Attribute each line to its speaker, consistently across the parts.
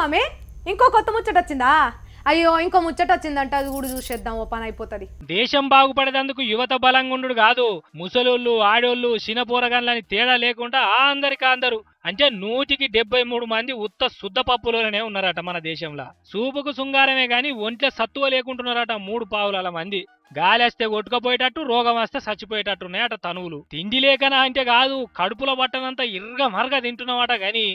Speaker 1: స్వామి ఇంకో కొత్త ముచ్చట వచ్చిందా? అయ్యో ఇంకో ముచ్చట వచ్చిందంట, అది కూడా చూసేద్దాం, ఓ పని అయిపోతుంది.
Speaker 2: దేశం బాగుపడేందుకు యువత బలంగా ఉండు కాదు, ముసలోళ్ళు ఆడోళ్ళు చిన్నపోరగాళ్ళని తేడా లేకుండా అందరికీ అందరు అంటే 173 మంది ఉత్త శుద్ధ పప్పులోనే ఉన్నారట మన దేశంలో. సూపుకు శృంగారమే గాని ఒంట్లో సత్తువ లేకుంటున్నారట 3 పావుల మంది. గాలేస్తే కొట్టుకపోయేటట్టు, రోగం వస్తే చచ్చిపోయేటట్టున్నాయట తనువులు. తిండి లేకనా అంటే కాదు, కడుపులో పట్టనంత ఇర్గ మరగ తింటున్నామట గాని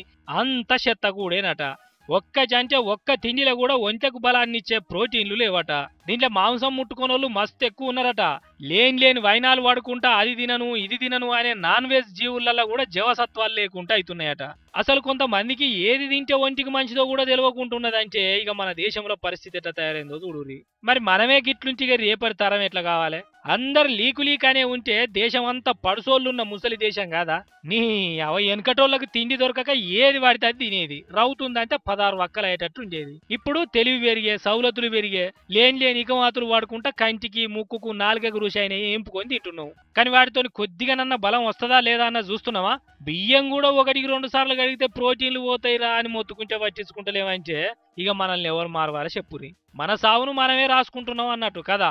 Speaker 2: అంత చెత్త కూడేనట. ఒక్క తిండిలో కూడా ఒంటెకు బలాన్ని ఇచ్చే ప్రోటీన్లు లేవట. దీంట్లో మాంసం ముట్టుకున్నోళ్ళు మస్తు ఎక్కువ ఉన్నారట. లేని వైనాలు వాడుకుంటా అది తినను ఇది తినను అనే నాన్ వెజ్ జీవులలో కూడా జీవసత్వాలు లేకుండా అవుతున్నాయట. అసలు కొంతమందికి ఏది తింటే ఒంటికి మంచిదో కూడా తెలియకుంటున్నదంటే ఇక మన దేశంలో పరిస్థితి ఎట్లా తయారైందో చూడురి. మరి మనమే గిట్లుంటిగా రేపటి తరం ఎట్లా కావాలి? అందరు లీకులీకనే ఉంటే దేశం అంతా పడుసోళ్ళున్న ముసలి దేశం కాదా? నీ వెనకటోళ్ళకి తిండి దొరకక ఏది వాడితే అది తినేది, రవుతుందంటే 16 వక్కలు అయ్యేటట్టు ఉండేది. ఇప్పుడు తెలివి పెరిగే, సౌలతులు పెరిగే, లేని ఇకమాతులు వాడుకుంటా కంటికి ముక్కుకు నాలుగకు రుచి అయినా ఏంపుకొని తింటున్నావు. కానీ వాటితో కొద్దిగానన్నా బలం వస్తుందా లేదా అన్న చూస్తున్నావా? బియ్యం కూడా 1-2 సార్లు కడిగితే ప్రోటీన్లు పోతాయిరా అని మొత్తుకుంటే పట్టించుకుంటలేమంటే ఇక మనల్ని ఎవరు మారవాలో చెప్పురి. మన సావును మనమే రాసుకుంటున్నాం అన్నట్టు కదా.